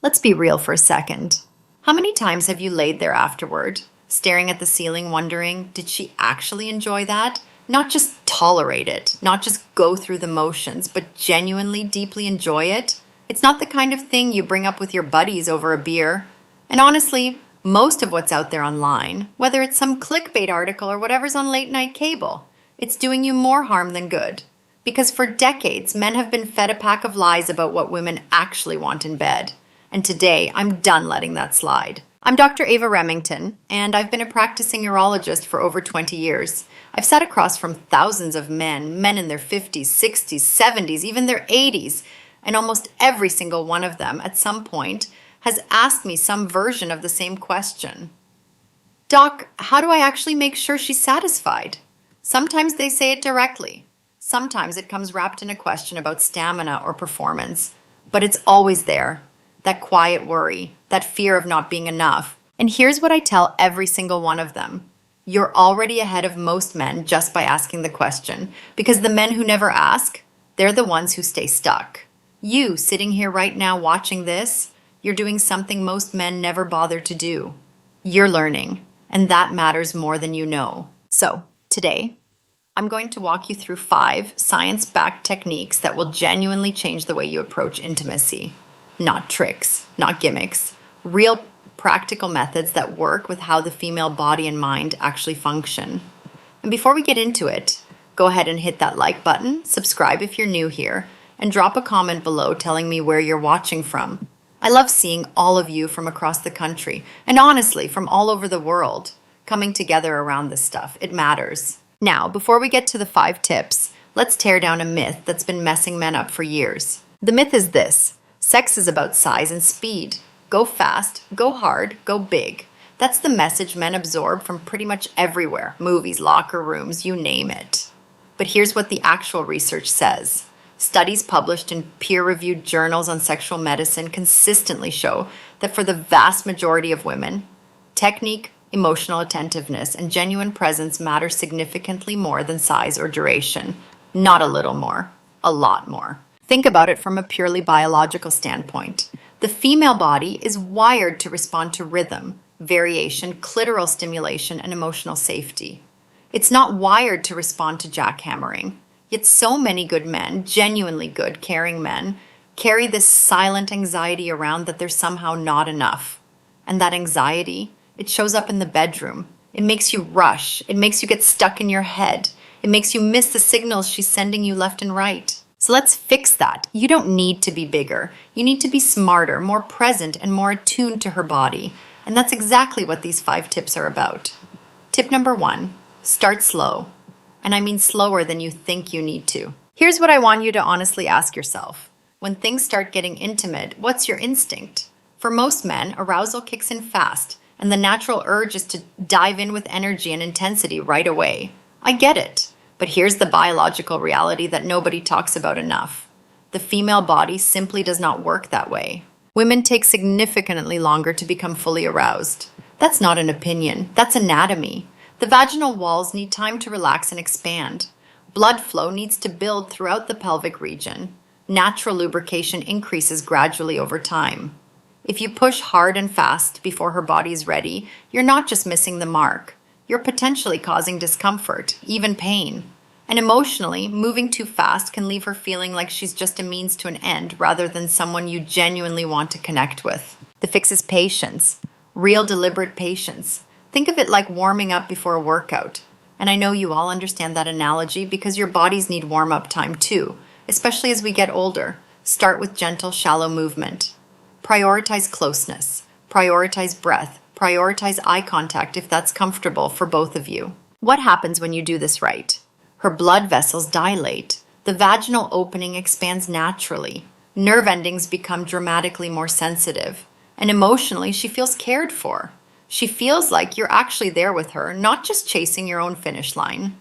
Let's be real for a second. How many times have you laid there afterward, staring at the ceiling, wondering, did she actually enjoy that? Not just tolerate it, not just go through the motions, but genuinely, deeply enjoy it? It's not the kind of thing you bring up with your buddies over a beer. And honestly, most of what's out there online, whether it's some clickbait article or whatever's on late night cable, it's doing you more harm than good. Because for decades, men have been fed a pack of lies about what women actually want in bed. And today, I'm done letting that slide. I'm Dr. Ava Remington, and I've been a practicing urologist for over 20 years. I've sat across from thousands of men in their 50s, 60s, 70s, even their 80s, and almost every single one of them, at some point, has asked me some version of the same question. Doc, how do I actually make sure she's satisfied? Sometimes they say it directly. Sometimes it comes wrapped in a question about stamina or performance. But it's always there. That quiet worry, that fear of not being enough. And here's what I tell every single one of them. You're already ahead of most men just by asking the question, because the men who never ask, they're the ones who stay stuck. You, sitting here right now watching this, you're doing something most men never bother to do. You're learning, and that matters more than you know. So, today, I'm going to walk you through 5 science-backed techniques that will genuinely change the way you approach intimacy. Not tricks, not gimmicks, real practical methods that work with how the female body and mind actually function. And before we get into it, go ahead and hit that like button, subscribe if you're new here, and drop a comment below telling me where you're watching from. I love seeing all of you from across the country, and honestly, from all over the world, coming together around this stuff. It matters. Now, before we get to the 5 tips, let's tear down a myth that's been messing men up for years. The myth is this. Sex is about size and speed. Go fast, go hard, go big. That's the message men absorb from pretty much everywhere. Movies, locker rooms, you name it. But here's what the actual research says. Studies published in peer-reviewed journals on sexual medicine consistently show that for the vast majority of women, technique, emotional attentiveness, and genuine presence matter significantly more than size or duration. Not a little more, a lot more. Think about it from a purely biological standpoint. The female body is wired to respond to rhythm, variation, clitoral stimulation, and emotional safety. It's not wired to respond to jackhammering. Yet so many good men, genuinely good, caring men, carry this silent anxiety around that they're somehow not enough. And that anxiety, it shows up in the bedroom. It makes you rush. It makes you get stuck in your head. It makes you miss the signals she's sending you left and right. So let's fix that. You don't need to be bigger. You need to be smarter, more present, and more attuned to her body. And that's exactly what these 5 tips are about. Tip number 1, start slow. And I mean slower than you think you need to. Here's what I want you to honestly ask yourself. When things start getting intimate, what's your instinct? For most men, arousal kicks in fast, and the natural urge is to dive in with energy and intensity right away. I get it. But here's the biological reality that nobody talks about enough. The female body simply does not work that way. Women take significantly longer to become fully aroused. That's not an opinion. That's anatomy. The vaginal walls need time to relax and expand. Blood flow needs to build throughout the pelvic region. Natural lubrication increases gradually over time. If you push hard and fast before her body is ready, you're not just missing the mark. You're potentially causing discomfort, even pain. And emotionally, moving too fast can leave her feeling like she's just a means to an end rather than someone you genuinely want to connect with. The fix is patience, real deliberate patience. Think of it like warming up before a workout. And I know you all understand that analogy because your bodies need warm-up time too, especially as we get older. Start with gentle, shallow movement. Prioritize closeness. Prioritize breath. Prioritize eye contact if that's comfortable for both of you. What happens when you do this right? Her blood vessels dilate. The vaginal opening expands naturally. Nerve endings become dramatically more sensitive. And emotionally, she feels cared for. She feels like you're actually there with her, not just chasing your own finish line.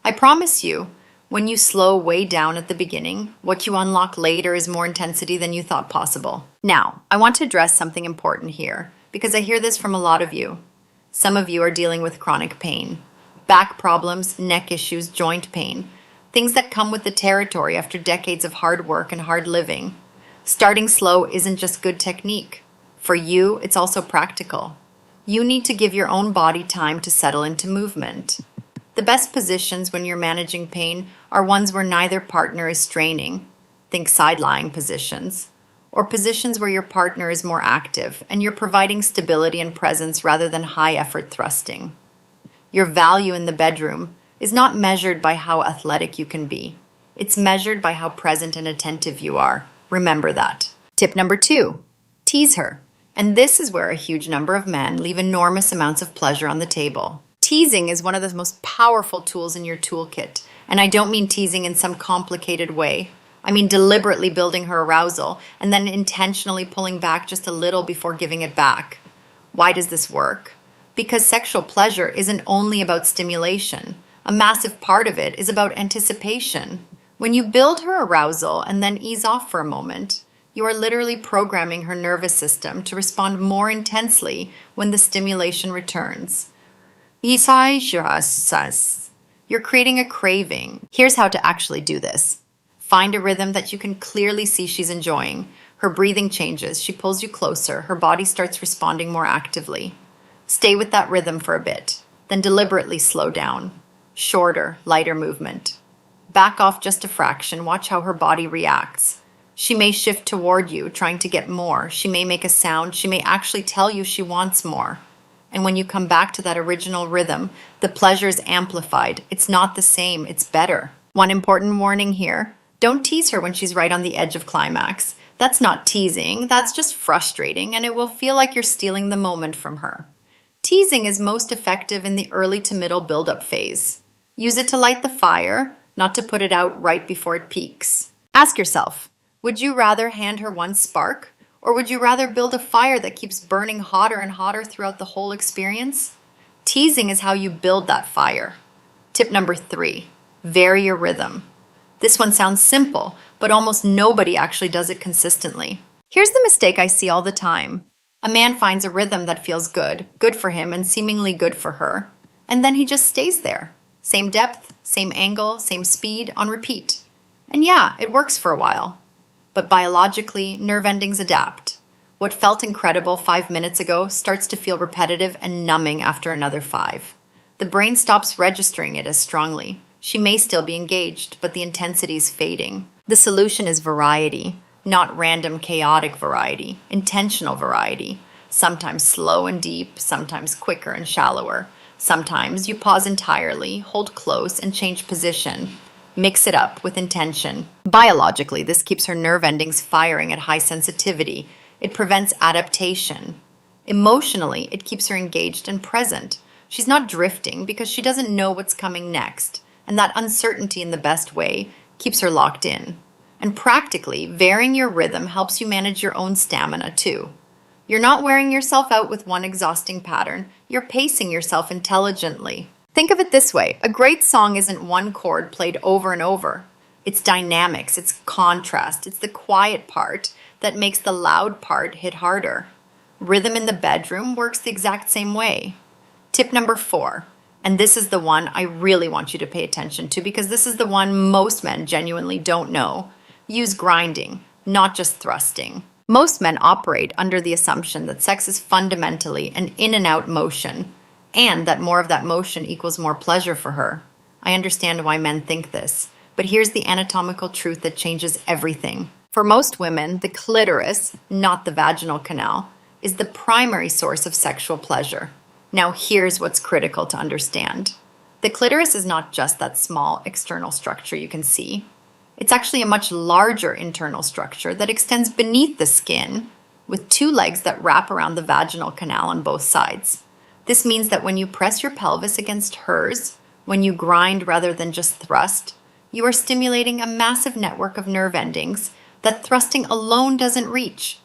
I promise you, when you slow way down at the beginning, what you unlock later is more intensity than you thought possible. Now, I want to address something important here, because I hear this from a lot of you. Some of you are dealing with chronic pain, back problems, neck issues, joint pain, things that come with the territory after decades of hard work and hard living. Starting slow isn't just good technique. For you, it's also practical. You need to give your own body time to settle into movement. The best positions when you're managing pain are ones where neither partner is straining. Think side-lying positions. Or positions where your partner is more active and you're providing stability and presence rather than high-effort thrusting. Your value in the bedroom is not measured by how athletic you can be. It's measured by how present and attentive you are. Remember that. Tip number 2, tease her. And this is where a huge number of men leave enormous amounts of pleasure on the table. Teasing is one of the most powerful tools in your toolkit. And I don't mean teasing in some complicated way. I mean deliberately building her arousal and then intentionally pulling back just a little before giving it back. Why does this work? Because sexual pleasure isn't only about stimulation. A massive part of it is about anticipation. When you build her arousal and then ease off for a moment, you are literally programming her nervous system to respond more intensely when the stimulation returns. You're creating a craving. Here's how to actually do this. Find a rhythm that you can clearly see she's enjoying. Her breathing changes, she pulls you closer, her body starts responding more actively. Stay with that rhythm for a bit, then deliberately slow down. Shorter, lighter movement. Back off just a fraction, watch how her body reacts. She may shift toward you, trying to get more. She may make a sound, she may actually tell you she wants more. And when you come back to that original rhythm, the pleasure is amplified. It's not the same, it's better. One important warning here. Don't tease her when she's right on the edge of climax. That's not teasing, that's just frustrating, and it will feel like you're stealing the moment from her. Teasing is most effective in the early to middle build-up phase. Use it to light the fire, not to put it out right before it peaks. Ask yourself, would you rather hand her one spark, or would you rather build a fire that keeps burning hotter and hotter throughout the whole experience? Teasing is how you build that fire. Tip number 3, vary your rhythm. This one sounds simple, but almost nobody actually does it consistently. Here's the mistake I see all the time. A man finds a rhythm that feels good for him and seemingly good for her, and then he just stays there. Same depth, same angle, same speed, on repeat. And yeah, it works for a while. But biologically, nerve endings adapt. What felt incredible 5 minutes ago starts to feel repetitive and numbing after another 5. The brain stops registering it as strongly. She may still be engaged, but the intensity is fading. The solution is variety, not random chaotic variety, intentional variety. Sometimes slow and deep, sometimes quicker and shallower. Sometimes you pause entirely, hold close, and change position. Mix it up with intention. Biologically, this keeps her nerve endings firing at high sensitivity. It prevents adaptation. Emotionally, it keeps her engaged and present. She's not drifting because she doesn't know what's coming next. And that uncertainty in the best way keeps her locked in. And practically, varying your rhythm helps you manage your own stamina too. You're not wearing yourself out with one exhausting pattern. You're pacing yourself intelligently. Think of it this way. A great song isn't one chord played over and over. It's dynamics, it's contrast, it's the quiet part that makes the loud part hit harder. Rhythm in the bedroom works the exact same way. Tip number 4, and this is the one I really want you to pay attention to because this is the one most men genuinely don't know. Use grinding, not just thrusting. Most men operate under the assumption that sex is fundamentally an in and out motion, and that more of that motion equals more pleasure for her. I understand why men think this, but here's the anatomical truth that changes everything. For most women, the clitoris, not the vaginal canal, is the primary source of sexual pleasure. Now here's what's critical to understand. The clitoris is not just that small external structure you can see. It's actually a much larger internal structure that extends beneath the skin with 2 legs that wrap around the vaginal canal on both sides. This means that when you press your pelvis against hers, when you grind rather than just thrust, you are stimulating a massive network of nerve endings that thrusting alone doesn't reach.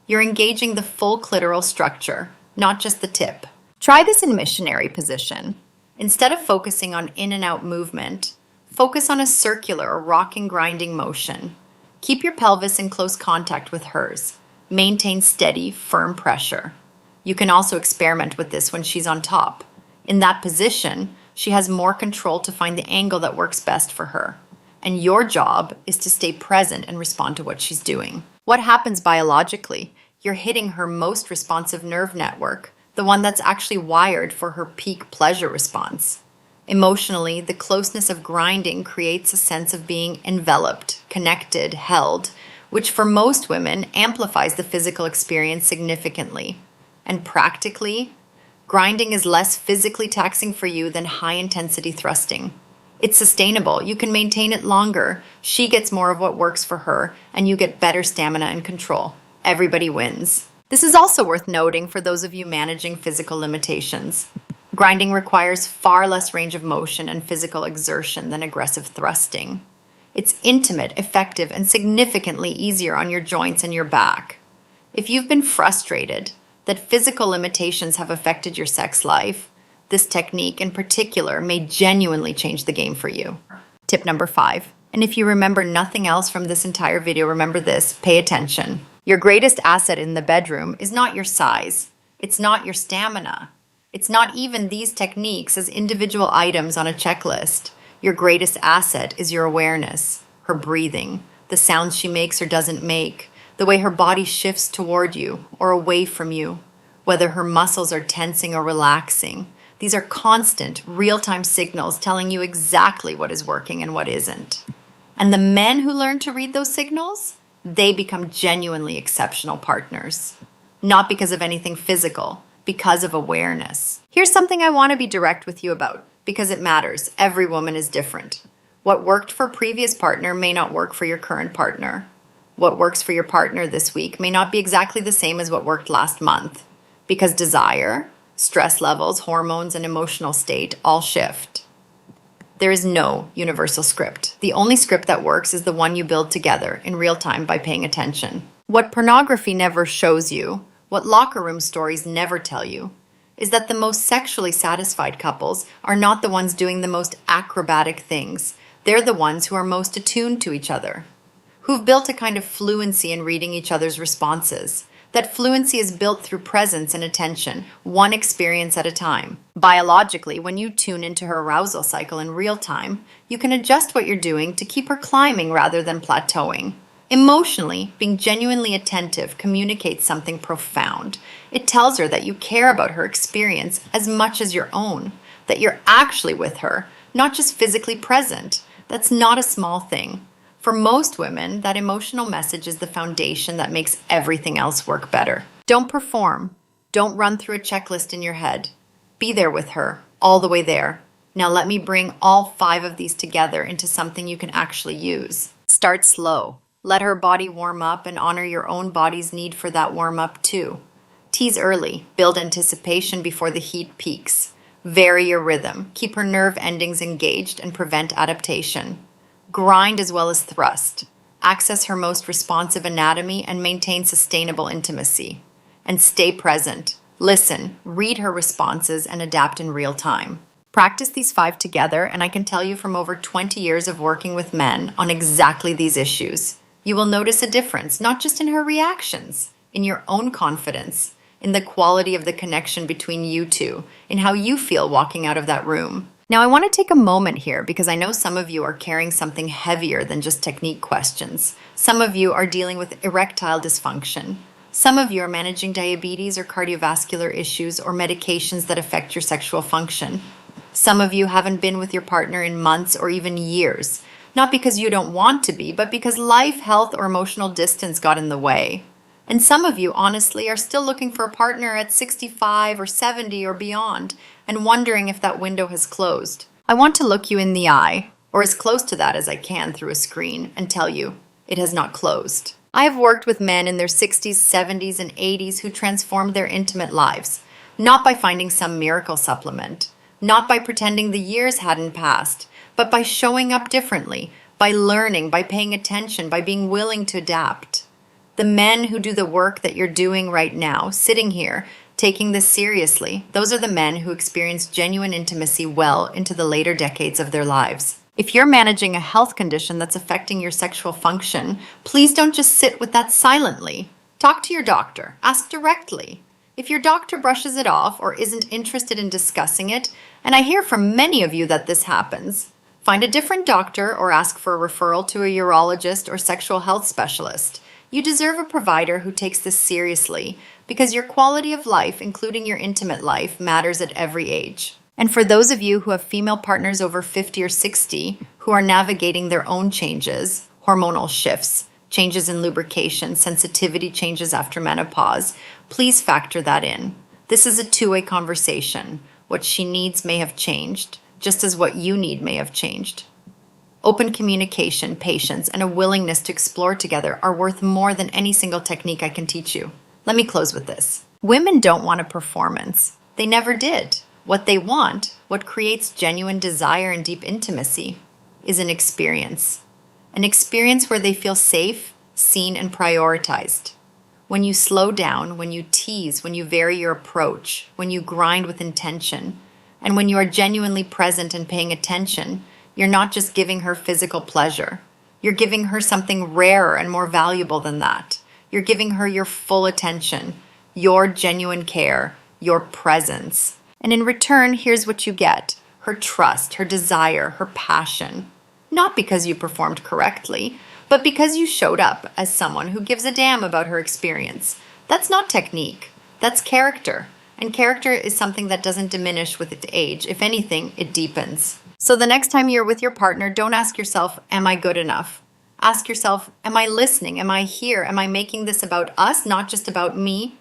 You're engaging the full clitoral structure, not just the tip. Try this in missionary position. Instead of focusing on in and out movement, focus on a circular or rocking grinding motion. Keep your pelvis in close contact with hers. Maintain steady, firm pressure. You can also experiment with this when she's on top. In that position, she has more control to find the angle that works best for her. And your job is to stay present and respond to what she's doing. What happens biologically? You're hitting her most responsive nerve network, the one that's actually wired for her peak pleasure response. Emotionally, the closeness of grinding creates a sense of being enveloped, connected, held, which for most women amplifies the physical experience significantly. And practically, grinding is less physically taxing for you than high-intensity thrusting. It's sustainable. You can maintain it longer. She gets more of what works for her, and you get better stamina and control. Everybody wins. This is also worth noting for those of you managing physical limitations. Grinding requires far less range of motion and physical exertion than aggressive thrusting. It's intimate, effective, and significantly easier on your joints and your back. If you've been frustrated that physical limitations have affected your sex life, this technique in particular may genuinely change the game for you. Tip number 5. And if you remember nothing else from this entire video, remember this: pay attention. Your greatest asset in the bedroom is not your size. It's not your stamina. It's not even these techniques as individual items on a checklist. Your greatest asset is your awareness, her breathing, the sounds she makes or doesn't make, the way her body shifts toward you or away from you, whether her muscles are tensing or relaxing. These are constant, real-time signals telling you exactly what is working and what isn't. And the men who learn to read those signals, they become genuinely exceptional partners. Not because of anything physical, because of awareness. Here's something I want to be direct with you about, because it matters. Every woman is different. What worked for a previous partner may not work for your current partner. What works for your partner this week may not be exactly the same as what worked last month, because desire, stress levels, hormones, and emotional state all shift. There is no universal script. The only script that works is the one you build together in real time by paying attention. What pornography never shows you, what locker room stories never tell you, is that the most sexually satisfied couples are not the ones doing the most acrobatic things. They're the ones who are most attuned to each other, who've built a kind of fluency in reading each other's responses. That fluency is built through presence and attention, one experience at a time. Biologically, when you tune into her arousal cycle in real time, you can adjust what you're doing to keep her climbing rather than plateauing. Emotionally, being genuinely attentive communicates something profound. It tells her that you care about her experience as much as your own, that you're actually with her, not just physically present. That's not a small thing. For most women, that emotional message is the foundation that makes everything else work better. Don't perform. Don't run through a checklist in your head. Be there with her, all the way there. Now let me bring all 5 of these together into something you can actually use. Start slow. Let her body warm up and honor your own body's need for that warm up too. Tease early. Build anticipation before the heat peaks. Vary your rhythm. Keep her nerve endings engaged and prevent adaptation. Grind as well as thrust. Access her most responsive anatomy and maintain sustainable intimacy. And stay present. Listen, read her responses, and adapt in real time. Practice these 5 together, and I can tell you from over 20 years of working with men on exactly these issues, you will notice a difference, not just in her reactions, in your own confidence, in the quality of the connection between you two, in how you feel walking out of that room. Now, I want to take a moment here because I know some of you are carrying something heavier than just technique questions. Some of you are dealing with erectile dysfunction. Some of you are managing diabetes or cardiovascular issues or medications that affect your sexual function. Some of you haven't been with your partner in months or even years, not because you don't want to be, but because life, health, or emotional distance got in the way. And some of you, honestly, are still looking for a partner at 65 or 70 or beyond and wondering if that window has closed. I want to look you in the eye, or as close to that as I can through a screen, and tell you it has not closed. I have worked with men in their 60s, 70s, and 80s who transformed their intimate lives, not by finding some miracle supplement, not by pretending the years hadn't passed, but by showing up differently, by learning, by paying attention, by being willing to adapt. The men who do the work that you're doing right now, sitting here, taking this seriously, those are the men who experience genuine intimacy well into the later decades of their lives. If you're managing a health condition that's affecting your sexual function, please don't just sit with that silently. Talk to your doctor. Ask directly. If your doctor brushes it off or isn't interested in discussing it, and I hear from many of you that this happens, find a different doctor or ask for a referral to a urologist or sexual health specialist. You deserve a provider who takes this seriously because your quality of life, including your intimate life, matters at every age. And for those of you who have female partners over 50 or 60 who are navigating their own changes, hormonal shifts, changes in lubrication, sensitivity changes after menopause, please factor that in. This is a two-way conversation. What she needs may have changed, just as what you need may have changed. Open communication, patience, and a willingness to explore together are worth more than any single technique I can teach you. Let me close with this. Women don't want a performance. They never did. What they want, what creates genuine desire and deep intimacy, is an experience. An experience where they feel safe, seen, and prioritized. When you slow down, when you tease, when you vary your approach, when you grind with intention, and when you are genuinely present and paying attention, you're not just giving her physical pleasure. You're giving her something rarer and more valuable than that. You're giving her your full attention, your genuine care, your presence. And in return, here's what you get: her trust, her desire, her passion. Not because you performed correctly, but because you showed up as someone who gives a damn about her experience. That's not technique. That's character. And character is something that doesn't diminish with age. If anything, it deepens. So the next time you're with your partner, don't ask yourself, am I good enough? Ask yourself, am I listening? Am I here? Am I making this about us, not just about me?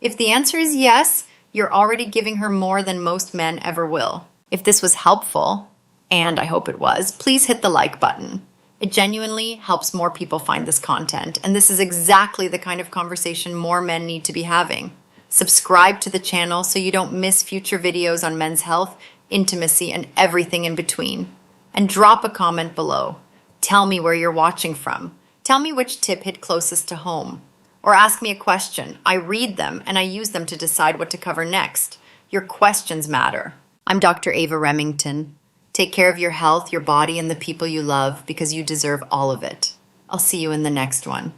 If the answer is yes, you're already giving her more than most men ever will. If this was helpful, and I hope it was, please hit the like button. It genuinely helps more people find this content, and this is exactly the kind of conversation more men need to be having. Subscribe to the channel so you don't miss future videos on men's health, intimacy, and everything in between. And drop a comment below. Tell me where you're watching from. Tell me which tip hit closest to home. Or ask me a question. I read them and I use them to decide what to cover next. Your questions matter. I'm Dr. Ava Remington. Take care of your health, your body, and the people you love because you deserve all of it. I'll see you in the next one.